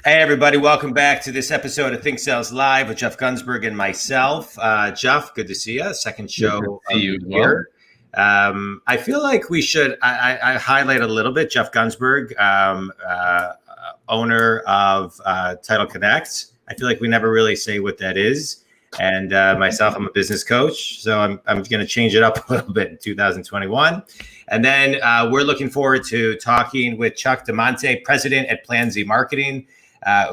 Hey, everybody. Welcome back to this episode of Think Sales Live with Jeff Gunsberg and myself. Jeff, good to see you. Second show of the year. I feel like we should I highlight a little bit Jeff Gunsberg, owner of Title Connect. I feel like we never really say what that is. And myself, I'm a business coach, so I'm going to change it up a little bit in 2021. And then we're looking forward to talking with Chuck DeMonte, president at Plan Z Marketing,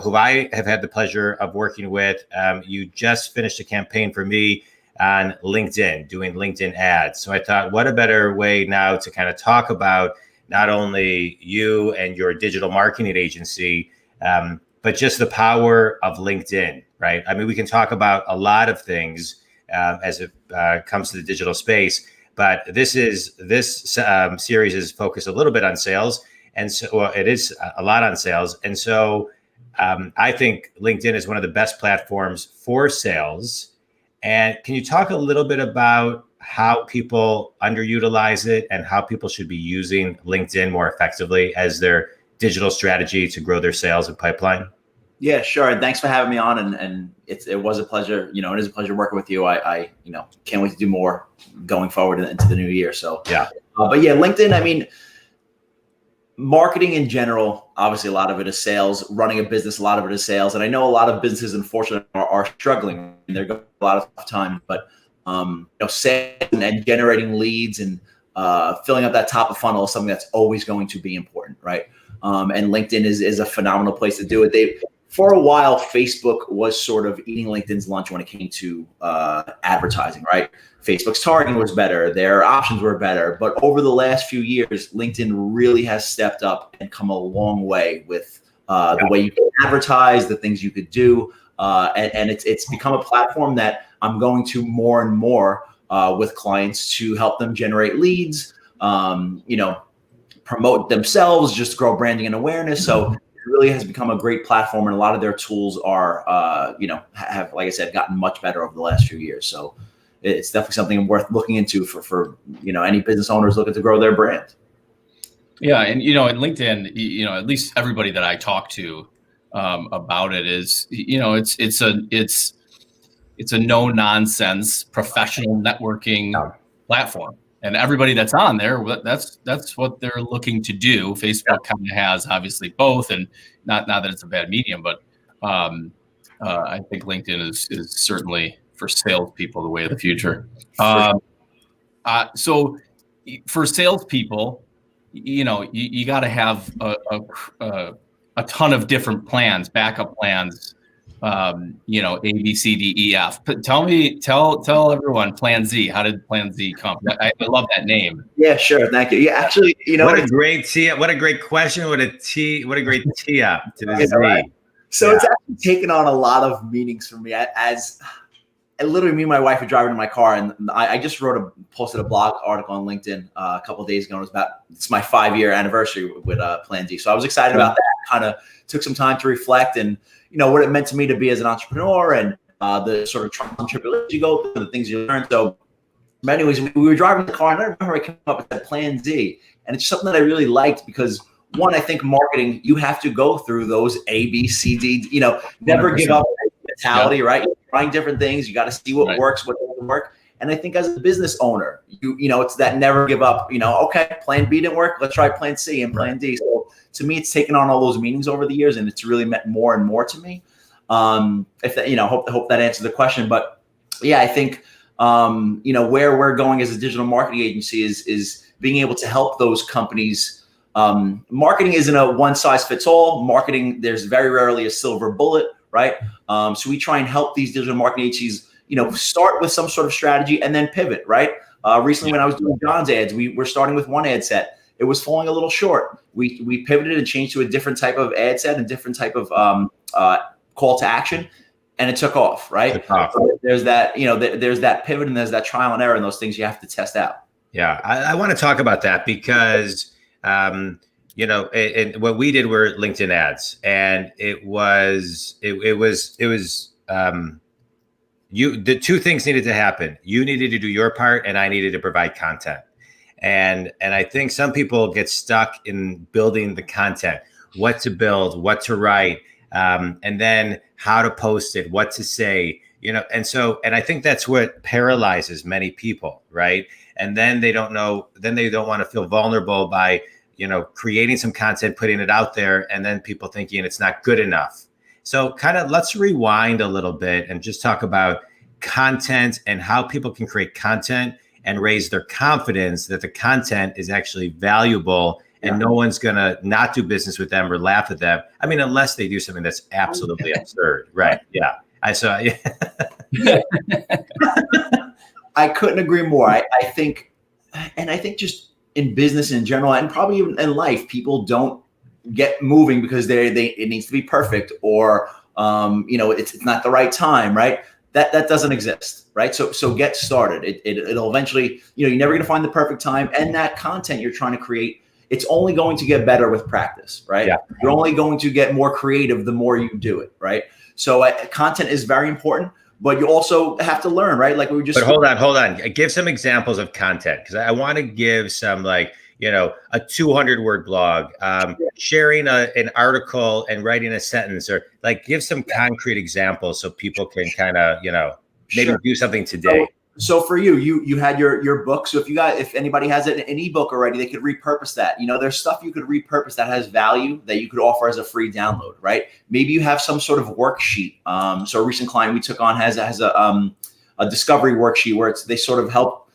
who I have had the pleasure of working with. You just finished a campaign for me on LinkedIn, doing LinkedIn ads. So I thought, what a better way now to kind of talk about not only you and your digital marketing agency, but just the power of LinkedIn, right? I mean, we can talk about a lot of things as it comes to the digital space, but this series is focused a little bit on sales. And so it is a lot on sales. And so I think LinkedIn is one of the best platforms for sales. And can you talk a little bit about how people underutilize it and how people should be using LinkedIn more effectively as their digital strategy to grow their sales and pipeline? Yeah, sure. And thanks for having me on. And it was a pleasure. It is a pleasure working with you. I can't wait to do more going forward into the new year. So yeah. But yeah, LinkedIn, I mean, marketing in general, obviously a lot of it is sales. Running a business, a lot of it is sales. And I know a lot of businesses, unfortunately, are struggling. They're going a lot of time. But sales and generating leads and filling up that top of funnel is something that's always going to be important, right? And LinkedIn is a phenomenal place to do it. For a while, Facebook was sort of eating LinkedIn's lunch when it came to advertising, right? Facebook's targeting was better. Their options were better. But over the last few years, LinkedIn really has stepped up and come a long way with the way you can advertise, the things you could do. And it's become a platform that I'm going to more and more with clients to help them generate leads, promote themselves, just grow branding and awareness. So it really has become a great platform, and a lot of their tools are, have, like I said, gotten much better over the last few years. So it's definitely something worth looking into for any business owners looking to grow their brand. Yeah, and in LinkedIn, at least everybody that I talk to about it is, it's a no nonsense professional networking platform. And everybody that's on there, that's what they're looking to do. Facebook kind of has obviously both, and not that it's a bad medium, but I think LinkedIn is certainly for salespeople the way of the future. So for salespeople, you got to have a ton of different plans, backup plans. A, B, C, D, E, F. But tell everyone Plan Z. How did Plan Z come? I love that name. Yeah, sure. Thank you. Yeah, actually, what a great tee. What a great question. What a great tee up to the Z. Right? So it's actually taken on a lot of meanings for me. As literally, me and my wife were driving in my car, and I just posted a blog article on LinkedIn a couple of days ago. It's my 5-year anniversary with Plan Z. So I was excited about that. Kind of took some time to reflect and what it meant to me to be as an entrepreneur and the sort of trials and tribulations you go through, the things you learn. So, but anyways, we were driving the car, and I remember I came up with that Plan Z, and it's something that I really liked because, one, I think marketing, you have to go through those A, B, C, D, never 100%. Give up mentality, right? You're trying different things. You got to see what works, what doesn't work. And I think as a business owner, it's that never give up, okay, Plan B didn't work. Let's try Plan C and Plan D. So to me, it's taken on all those meanings over the years, and it's really meant more and more to me. If that, hope that answers the question. But yeah, I think, where we're going as a digital marketing agency is being able to help those companies. Marketing isn't a one size fits all. Marketing, there's very rarely a silver bullet, right? So we try and help these digital marketing agencies, start with some sort of strategy and then pivot, right? Recently, when I was doing John's ads, we were starting with one ad set. It was falling a little short. We pivoted and changed to a different type of ad set and different type of call to action, and it took off, right? So there's that, there's that pivot and there's that trial and error, and those things you have to test out. Yeah, I want to talk about that because, and what we did were LinkedIn ads, and the two things needed to happen. You needed to do your part, and I needed to provide content. And I think some people get stuck in building the content, what to build, what to write. and then how to post it, what to say, and I think that's what paralyzes many people, right? And then they don't know, then they don't want to feel vulnerable by, creating some content, putting it out there, and then people thinking it's not good enough. So kind of let's rewind a little bit and just talk about content and how people can create content and raise their confidence that the content is actually valuable and no one's going to not do business with them or laugh at them. I mean, unless they do something that's absolutely absurd. Right. Yeah. I saw. Yeah. I couldn't agree more. I think just in business in general, and probably even in life, people don't get moving because it needs to be perfect, or it's not the right time, right? That doesn't exist, right? So get started. It'll eventually, you're never going to find the perfect time, and that content you're trying to create, it's only going to get better with practice, right? Yeah. You're only going to get more creative the more you do it, right? So content is very important, but you also have to learn, right? Like we were just. But hold on. Give some examples of content, because I want to give some, like, a 200-word blog, sharing an article and writing a sentence, or like give some concrete examples so people can kind of, maybe do something today. So for you had your book. So if anybody has an ebook already, they could repurpose that. There's stuff you could repurpose that has value that you could offer as a free download, right? Maybe you have some sort of worksheet. So a recent client we took on has a discovery worksheet where they sort of help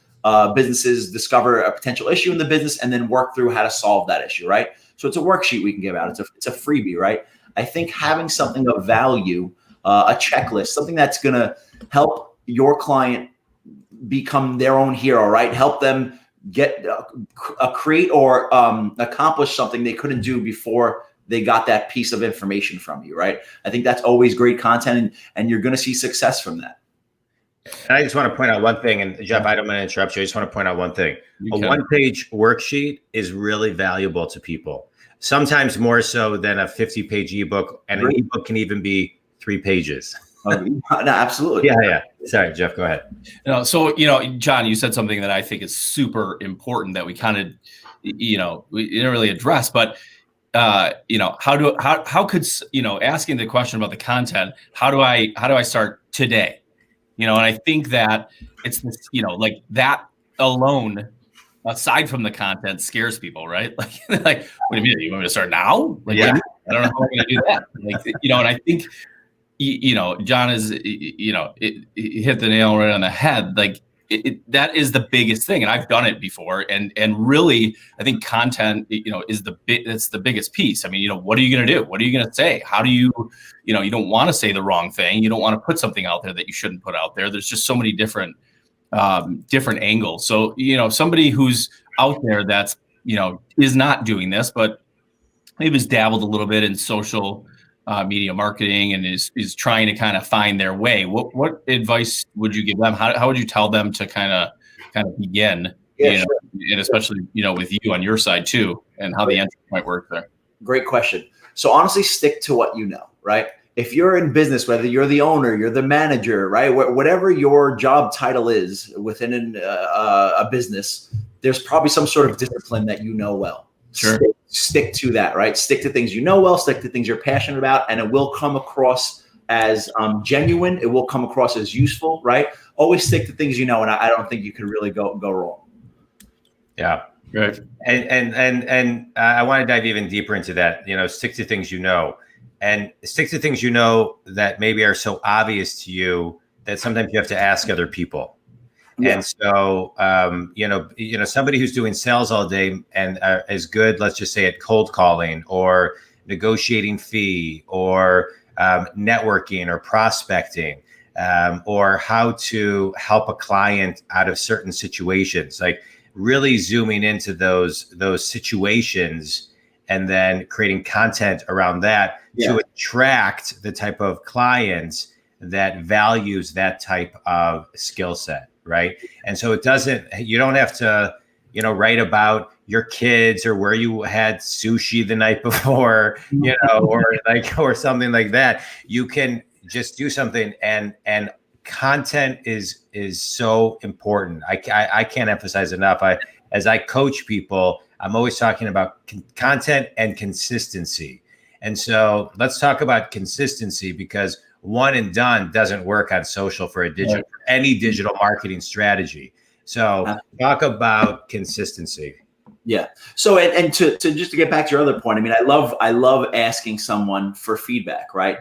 businesses discover a potential issue in the business and then work through how to solve that issue, right? So it's a worksheet we can give out. It's a freebie, right? I think having something of value, a checklist, something that's going to help your client become their own hero, right? Help them get create or accomplish something they couldn't do before they got that piece of information from you, right? I think that's always great content, and you're going to see success from that. And I just want to point out one thing, and Jeff, I don't want to interrupt you. I just want to point out one thing. A one-page worksheet is really valuable to people, sometimes more so than a 50-page ebook, and an ebook can even be 3 pages. No, absolutely. Yeah. Sorry, Jeff, go ahead. So, John, you said something that I think is super important that we kind of, we didn't really address, but, how could, asking the question about the content, how do I start today? And I think that it's this, like that alone, aside from the content, scares people, right? Like, what do you mean? You want me to start now? Like, I don't know how I'm going to do that. Like, and I think, John is, it hit the nail right on the head. Like that is the biggest thing. And I've done it before. And really, I think content, is that's the biggest piece. I mean, what are you going to do? What are you going to say? How do you, you don't want to say the wrong thing. You don't want to put something out there that you shouldn't put out there. There's just so many different angles. So, somebody who's out there that's, is not doing this, but maybe has dabbled a little bit in social media marketing and is trying to kind of find their way. What advice would you give them? How would you tell them to kind of begin? Sure. And especially with you on your side too, and how the entry might work there. Great question. So honestly, stick to what you know, right? If you're in business, whether you're the owner, you're the manager, right? Whatever your job title is within a business, there's probably some sort of discipline that well. Sure. Stick to that, right? Stick to things well, stick to things you're passionate about, and it will come across as genuine. It will come across as useful, right? Always stick to things and I don't think you can really go wrong. Yeah. Good. And I want to dive even deeper into that. Stick to things and stick to things that maybe are so obvious to you that sometimes you have to ask other people. Yeah. And so, somebody who's doing sales all day and is good, let's just say, at cold calling or negotiating fee or networking or prospecting, or how to help a client out of certain situations, like really zooming into those situations and then creating content around that to attract the type of clients that values that type of skill set. Right. And so you don't have to, write about your kids or where you had sushi the night before, or something like that. You can just do something, and content is so important. I can't emphasize enough. As I coach people, I'm always talking about content and consistency. And so let's talk about consistency, because one and done doesn't work on social for any digital marketing strategy. So talk about consistency. Yeah. So, and to just to get back to your other point, I mean, I love asking someone for feedback, right?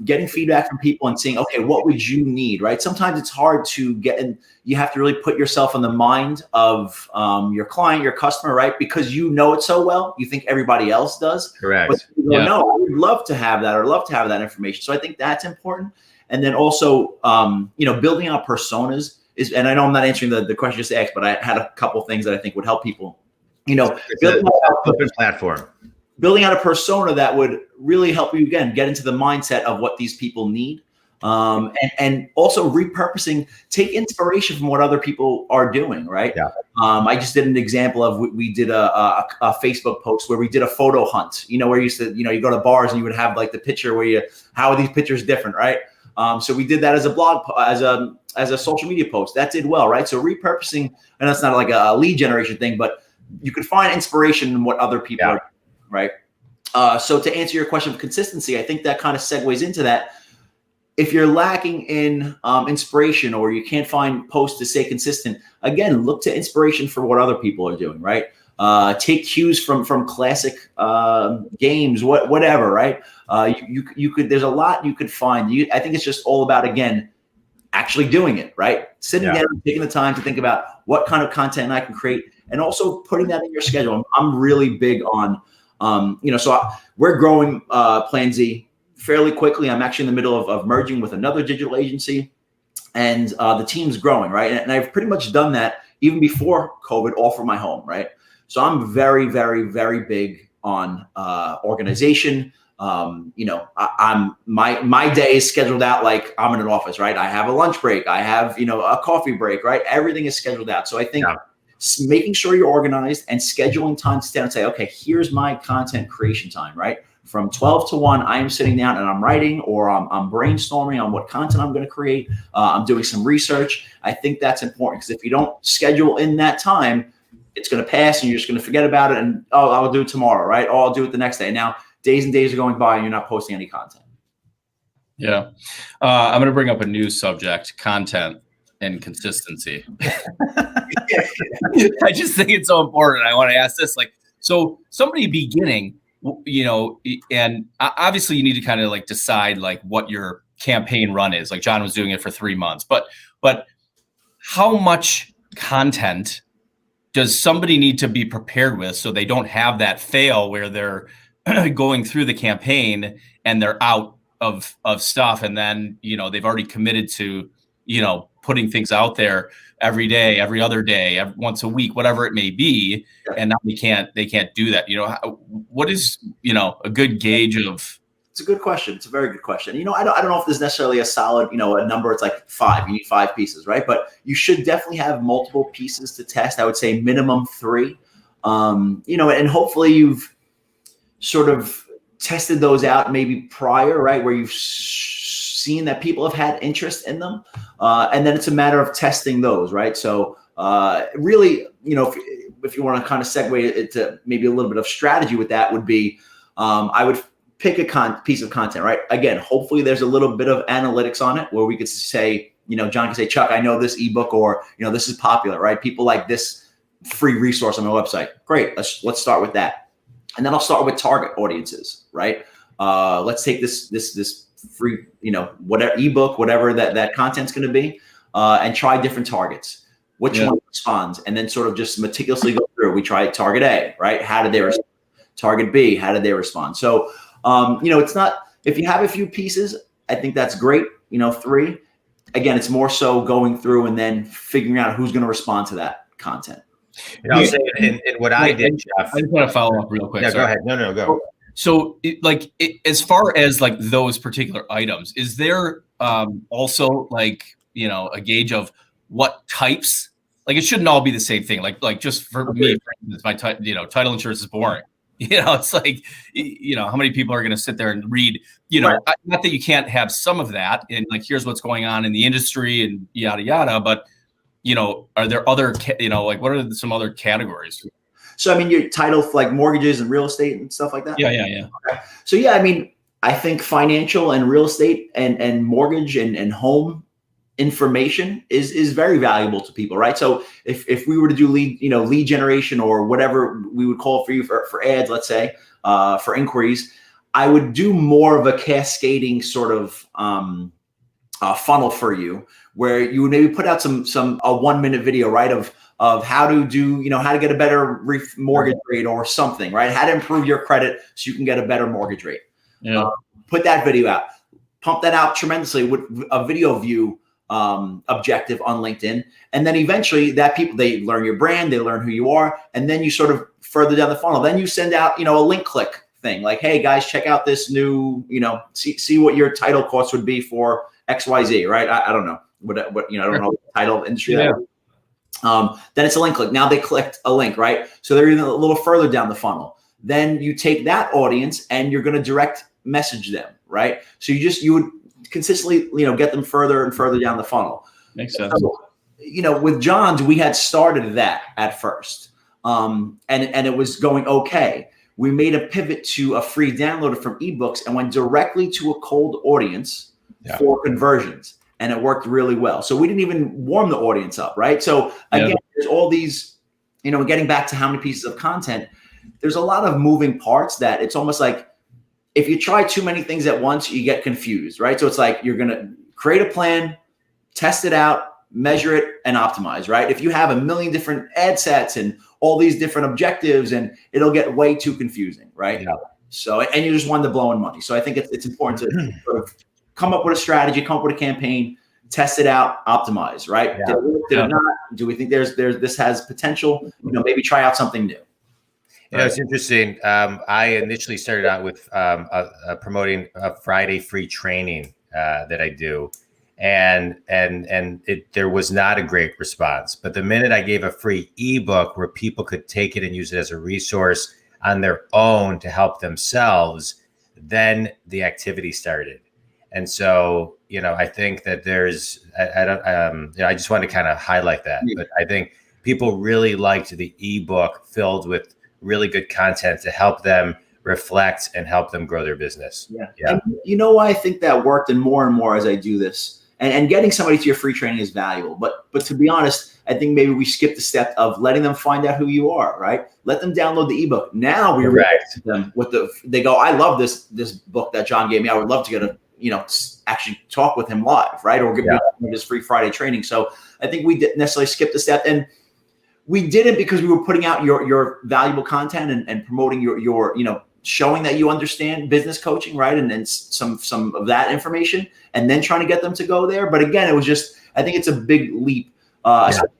Getting feedback from people and seeing, okay, what would you need, right? Sometimes it's hard to get in. You have to really put yourself in the mind of your client, your customer, right? Because you know it so well, you think everybody else does. Correct. But you go, no, I would love to have that, or love to have that information. So I think that's important. And then also, building out personas is, and I know I'm not answering the question just asked, but I had a couple things that I think would help people. Building open platform. Building out a persona that would really help you, again, get into the mindset of what these people need. And also repurposing, take inspiration from what other people are doing, right? Yeah. I just did an example of, we did a Facebook post where we did a photo hunt, where you used to, you go to bars and you would have like the picture where how are these pictures different, right? So we did that as a blog, as a social media post. That did well, right? So repurposing, and that's not like a lead generation thing, but you could find inspiration in what other people are doing, right? So to answer your question of consistency, I think that kind of segues into that. If you're lacking in inspiration, or you can't find posts to stay consistent, again, look to inspiration for what other people are doing, right? Take cues from classic games, whatever, right? You could, there's a lot you could find. I think it's just all about, again, actually doing it, right? Sitting down, taking the time to think about what kind of content I can create, and also putting that in your schedule. I'm really big on, we're growing Plan Z fairly quickly. I'm actually in the middle of merging with another digital agency, and the team's growing, right? And I've pretty much done that even before COVID, all from my home, right? So I'm very, very, very big on organization. I'm my day is scheduled out like I'm in an office, right? I have a lunch break, I have, a coffee break, right? Everything is scheduled out. So I think making sure you're organized and scheduling time to stand and say, okay, here's my content creation time, right? From 12 to 1, I am sitting down and I'm writing, or I'm brainstorming on what content I'm going to create. I'm doing some research. I think that's important, because if you don't schedule in that time, it's going to pass and you're just going to forget about it. And, I'll do it tomorrow, right? Oh, I'll do it the next day. Now, days and days are going by and you're not posting any content. Yeah. I'm going to bring up a new subject: content and consistency. I just think it's so important. I want to ask this, so somebody beginning, and obviously you need to kind of like decide like what your campaign run is. Like John was doing it for 3 months, but how much content does somebody need to be prepared with so they don't have that fail where they're going through the campaign and they're out of stuff, and then they've already committed to putting things out there every day, every other day, once a week, whatever it may be, and now they can't do that. What is a good gauge of? It's a good question. It's a very good question. I don't know if there's necessarily a solid a number. It's like 5. You need 5 pieces, right? But you should definitely have multiple pieces to test. I would say minimum 3. And hopefully you've sort of tested those out maybe prior, right? Where you've seen that people have had interest in them. And then it's a matter of testing those, right? So really, if you want to kind of segue it to maybe a little bit of strategy with that, would be, I would pick a piece of content, right? Again, hopefully there's a little bit of analytics on it where we could say, John can say, Chuck, I know this ebook, or, this is popular, right? People like this free resource on my website. Great. Let's start with that. And then I'll start with target audiences, right? Let's take this free, whatever ebook, whatever that content's going to be, and try different targets. Which one responds? And then sort of just meticulously go through. We try target A, right? How did they respond? Target B, how did they respond? So, it's not, if you have a few pieces, I think that's great. 3. Again, it's more so going through and then figuring out who's going to respond to that content. I'll say in what I did, Jeff. I just want to follow up real quick. Yeah, go ahead. No, go. So, as far as like those particular items, is there also like a gauge of what types? Like, it shouldn't all be the same thing. Like just for me, for instance, my title insurance is boring. It's like, how many people are going to sit there and read? Not that you can't have some of that, and like, here's what's going on in the industry and yada yada, but. Are there other, what are some other categories? So, I mean, your title for like mortgages and real estate and stuff like that? Yeah. Okay. So, yeah, I mean, I think financial and real estate and mortgage and home information is very valuable to people, right? So if we were to do lead generation or whatever we would call for you for ads, let's say, for inquiries, I would do more of a cascading sort of funnel for you, where you would maybe put out a 1 minute video, right, of how to do, how to get a better mortgage rate or something, right? How to improve your credit so you can get a better mortgage rate. Yeah. Put that video out, pump that out tremendously with a video view objective on LinkedIn. And then eventually they learn your brand, they learn who you are. And then you sort of further down the funnel, then you send out, a link click thing like, hey guys, check out this new, see what your title cost would be for XYZ, right? I don't know what I don't know the title industry. Yeah. Then it's a link click. Now they clicked a link, right? So they're even a little further down the funnel. Then you take that audience and you're going to direct message them, right? So you would consistently, get them further and further down the funnel. Makes sense. So, with John's, we had started that at first, and it was going okay. We made a pivot to a free downloader from eBooks and went directly to a cold audience for conversions, and it worked really well. So we didn't even warm the audience up, right? So again, there's all these, getting back to how many pieces of content, there's a lot of moving parts that it's almost like, if you try too many things at once, you get confused, right? So it's like you're going to create a plan, test it out, measure it, and optimize, right? If you have a million different ad sets and all these different objectives, and it'll get way too confusing, right? Yeah. So, and you just want to blow in money. So I think it's important to sort of come up with a strategy, come up with a campaign, test it out, optimize, right? Yeah. Did it not? Do we think this has potential? Maybe try out something new. It's interesting. I initially started out with promoting a Friday free training that I do, and there was not a great response. But the minute I gave a free ebook where people could take it and use it as a resource on their own to help themselves, then the activity started. And so, I think that there's, I just wanted to kind of highlight that. But I think people really liked the ebook filled with really good content to help them reflect and help them grow their business. And why I think that worked, and more as I do this, and getting somebody to your free training is valuable. But to be honest, I think maybe we skipped the step of letting them find out who you are, right? Let them download the ebook. Now we react them they go, I love this book that John gave me. I would love to get actually talk with him live, right? Or give me this free Friday training. So I think we didn't necessarily skip the step. And we did it because we were putting out your valuable content and promoting your showing that you understand business coaching, right? And then some of that information, and then trying to get them to go there. But again, it was just, I think it's a big leap.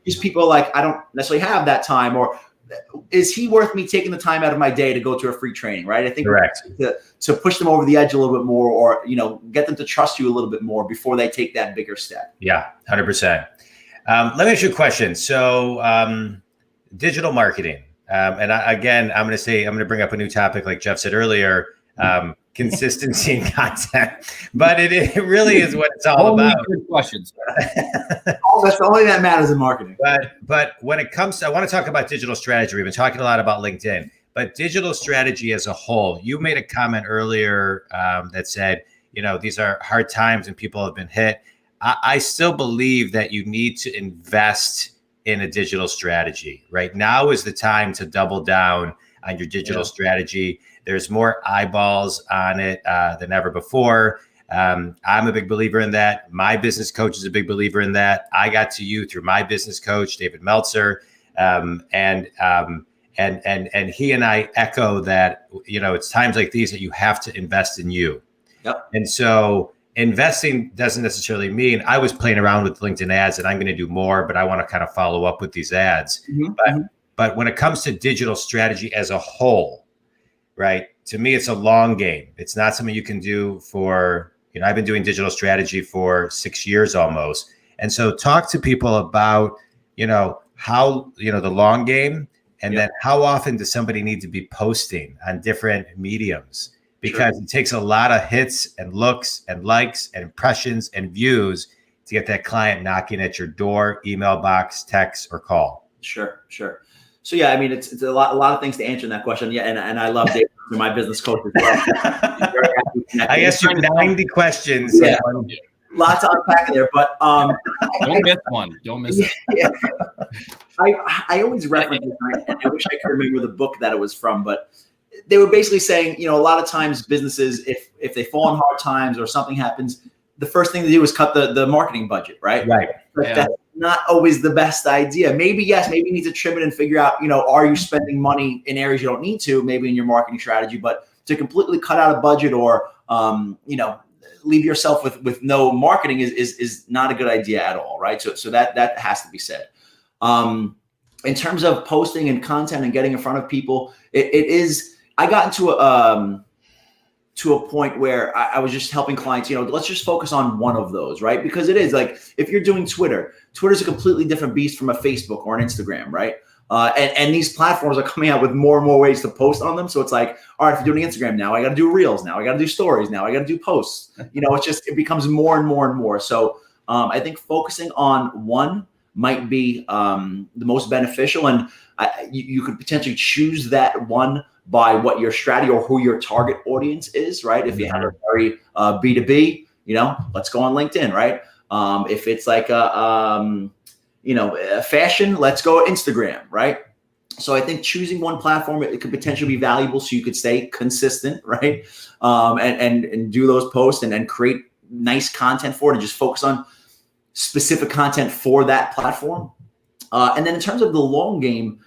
These people like, I don't necessarily have that time, or is he worth me taking the time out of my day to go to a free training, right? I think to push them over the edge a little bit more, or get them to trust you a little bit more before they take that bigger step. Yeah, 100%. Let me ask you a question. So digital marketing. And I'm going to bring up a new topic, like Jeff said earlier, consistency in content, but it really is what it's all about. Good questions. That's the only that matters in marketing. But when it comes to, I want to talk about digital strategy. We've been talking a lot about LinkedIn, but digital strategy as a whole. You made a comment earlier that said, these are hard times and people have been hit. I still believe that you need to invest in a digital strategy. Right now is the time to double down on your digital strategy. There's more eyeballs on it than ever before. I'm a big believer in that. My business coach is a big believer in that. I got to you through my business coach, David Meltzer, and he and I echo that. It's times like these that you have to invest in you. Yep. And so investing doesn't necessarily mean I was playing around with LinkedIn ads and I'm going to do more, but I want to kind of follow up with these ads. But when it comes to digital strategy as a whole, right? To me, it's a long game. It's not something you can do for, I've been doing digital strategy for 6 years almost. And so talk to people about, how, the long game, and then how often does somebody need to be posting on different mediums? Because it takes a lot of hits and looks and likes and impressions and views to get that client knocking at your door, email box, text, or call. Sure. So yeah, I mean, it's a lot of things to answer in that question. Yeah, and I love Dave, my business coach as well. I asked you 90 questions. Yeah, lots to unpack in there, but don't miss one. Don't miss it. Yeah. I always reference it, and I wish I could remember the book that it was from, but they were basically saying, a lot of times businesses, if they fall in hard times or something happens, the first thing to do is cut the marketing budget, right? Right. But that's not always the best idea. Maybe you need to trim it and figure out, are you spending money in areas you don't need to, maybe in your marketing strategy, but to completely cut out a budget or, leave yourself with no marketing is not a good idea at all, right? So that has to be said. In terms of posting and content and getting in front of people, it is. I got into to a point where I was just helping clients. Let's just focus on one of those, right? Because it is like if you're doing Twitter's a completely different beast from a Facebook or an Instagram, right? And these platforms are coming out with more and more ways to post on them. So it's like, all right, if you're doing Instagram now, I got to do Reels now. I got to do Stories now. I got to do posts. It becomes more and more and more. So I think focusing on one might be the most beneficial. And you could potentially choose that one by what your strategy or who your target audience is, right? If you have a very B2B, let's go on LinkedIn, right? If it's like fashion, let's go Instagram, right? So I think choosing one platform, it could potentially be valuable so you could stay consistent, right? And do those posts and then create nice content for it and just focus on specific content for that platform. And then in terms of the long game,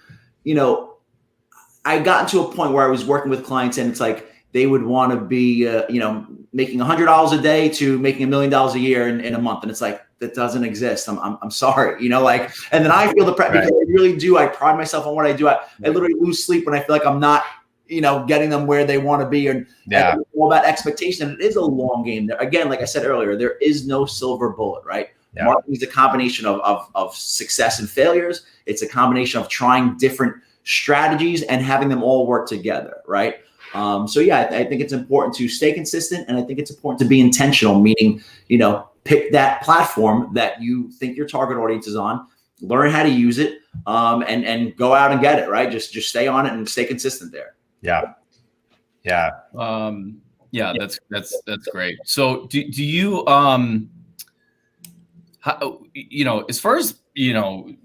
I got to a point where I was working with clients and it's like they would want to be, making $100 a day to making $1 million a year in a month. And it's like, that doesn't exist. I'm sorry, and then I feel the pressure because I really do. I pride myself on what I do. I literally lose sleep when I feel like I'm not, getting them where they want to be. And it's all about expectation. And it is a long game. Again, like I said earlier, there is no silver bullet, right? Yeah. Marketing is a combination of success and failures. It's a combination of trying different strategies and having them all work together, right? I think it's important to stay consistent, and I think it's important to be intentional, meaning, pick that platform that you think your target audience is on, learn how to use it, and go out and get it, right? Just stay on it and stay consistent there. Yeah. That's great. So do you, as far as,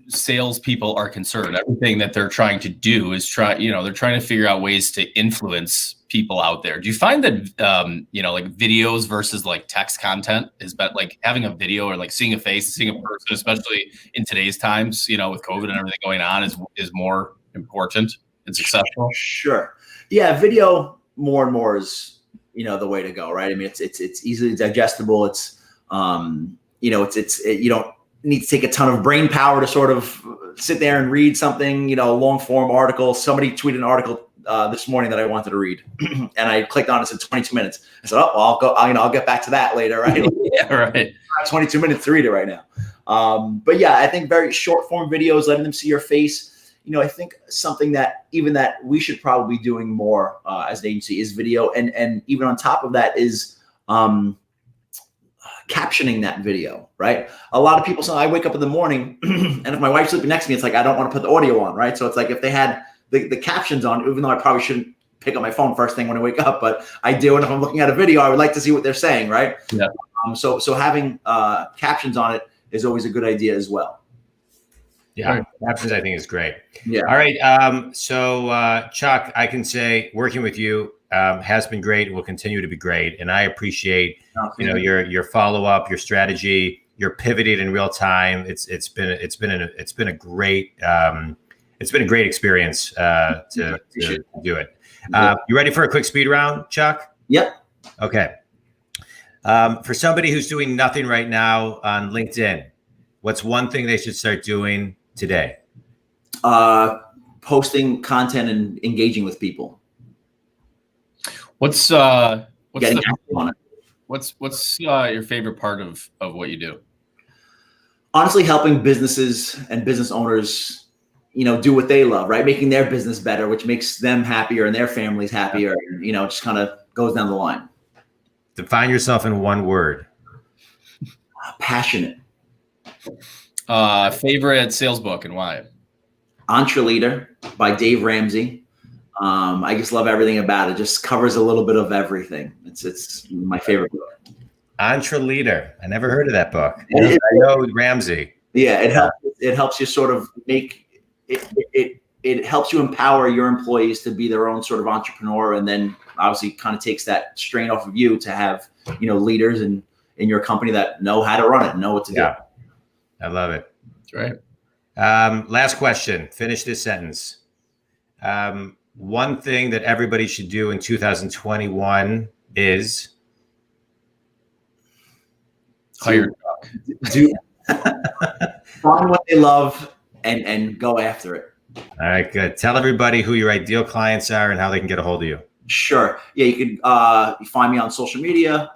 salespeople are concerned, everything that they're trying to do is they're trying to figure out ways to influence people out there. Do you find that, like videos versus like text content is better, like having a video or like seeing a face, seeing a person, especially in today's times, with COVID and everything going on is more important and successful? Sure. Yeah. Video more and more is, the way to go, right? I mean, it's easily digestible. It's, you don't need to take a ton of brain power to sort of sit there and read something, long form article. Somebody tweeted an article this morning that I wanted to read, and I clicked on it. It said 22 minutes. I said, "Oh, well, I'll go. I'll get back to that later." Right? Yeah, right. 22 minutes to read it right now. But yeah, I think very short form videos, letting them see your face. I think something that we should probably be doing more as an agency is video, and even on top of that is captioning that video, right? A lot of people say, I wake up in the morning and if my wife's sleeping next to me, it's like, I don't want to put the audio on, right? So it's like if they had the captions on, even though I probably shouldn't pick up my phone first thing when I wake up, but I do. And if I'm looking at a video, I would like to see what they're saying, right? Yeah. So having captions on it is always a good idea as well. Yeah, captions I think is great. Yeah. All right. So Chuck, I can say working with you has been great and will continue to be great. And I appreciate your follow up, your strategy, your pivoting in real time. It's been a great experience to do it. You ready for a quick speed round, Chuck? Yep. Okay. For somebody who's doing nothing right now on LinkedIn, what's one thing they should start doing today? Posting content and engaging with people. What's your favorite part of what you do? Honestly, helping businesses and business owners, do what they love, right? Making their business better, which makes them happier and their families happier. Just kind of goes down the line. Define yourself in one word. Passionate. Favorite sales book and why? EntreLeader by Dave Ramsey. I just love everything about it. Just covers a little bit of everything. It's my favorite book. EntreLeader. I never heard of that book. I know Ramsey. Yeah, it helps you sort of make it helps you empower your employees to be their own sort of entrepreneur, and then obviously kind of takes that strain off of you to have, leaders in your company that know how to run it, know what to do. I love it. That's right. Last question. Finish this sentence. One thing that everybody should do in 2021 is hire. Do find what they love and go after it. All right, good. Tell everybody who your ideal clients are and how they can get a hold of you. Sure. Yeah, you can find me on social media,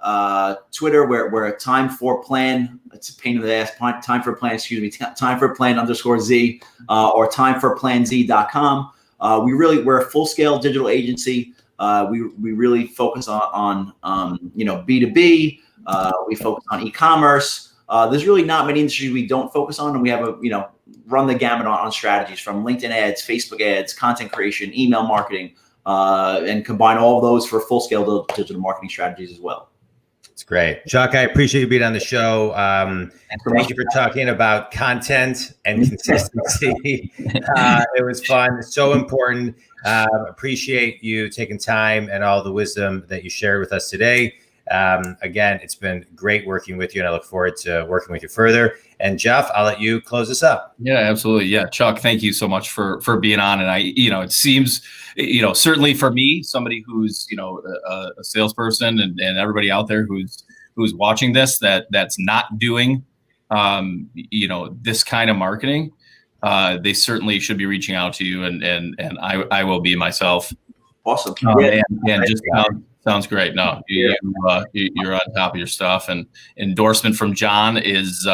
Twitter, where Time for Plan. It's a pain in the ass. Time for Plan. Excuse me. Time for Plan _Z or timeforplanz.com. We're a full scale digital agency. We really focus on B2B. We focus on e-commerce. There's really not many industries we don't focus on, and we have run the gamut on strategies from LinkedIn ads, Facebook ads, content creation, email marketing, and combine all of those for full-scale digital marketing strategies as well. It's great. Chuck, I appreciate you being on the show. Thank you for talking about content and consistency. It was fun. It's so important. Appreciate you taking time and all the wisdom that you shared with us today. Again, it's been great working with you, and I look forward to working with you further. And Jeff, I'll let you close this up. Yeah, absolutely. Yeah, Chuck, thank you so much for being on. And it seems, certainly for me, somebody who's, a salesperson and everybody out there who's watching this, that's not doing, this kind of marketing, they certainly should be reaching out to you, and I will be myself. Awesome. Sounds great. No, you're on top of your stuff, and endorsement from John is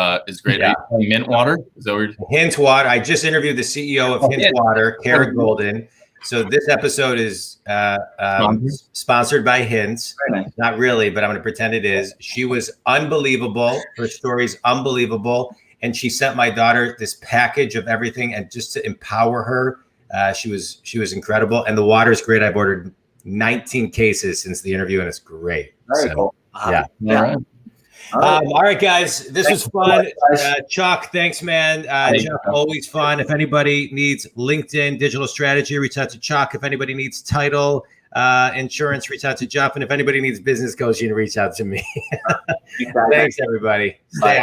great. Yeah. Mint water. Is that what Hint Water. I just interviewed the CEO of Hint Water, Kara Golden. So this episode is sponsored by Hint. Nice. Not really, but I'm going to pretend it is. She was unbelievable. Her story's unbelievable, and she sent my daughter this package of everything, and just to empower her, she was incredible. And the water is great. I've ordered 19 cases since the interview, and it's great. Very cool. Yeah. All right, guys. This was fun. Chuck, thanks, man. Chuck, always fun. If anybody needs LinkedIn digital strategy, reach out to Chuck. If anybody needs title insurance, reach out to Jeff. And if anybody needs business coaching, reach out to me. Thanks, everybody. Stay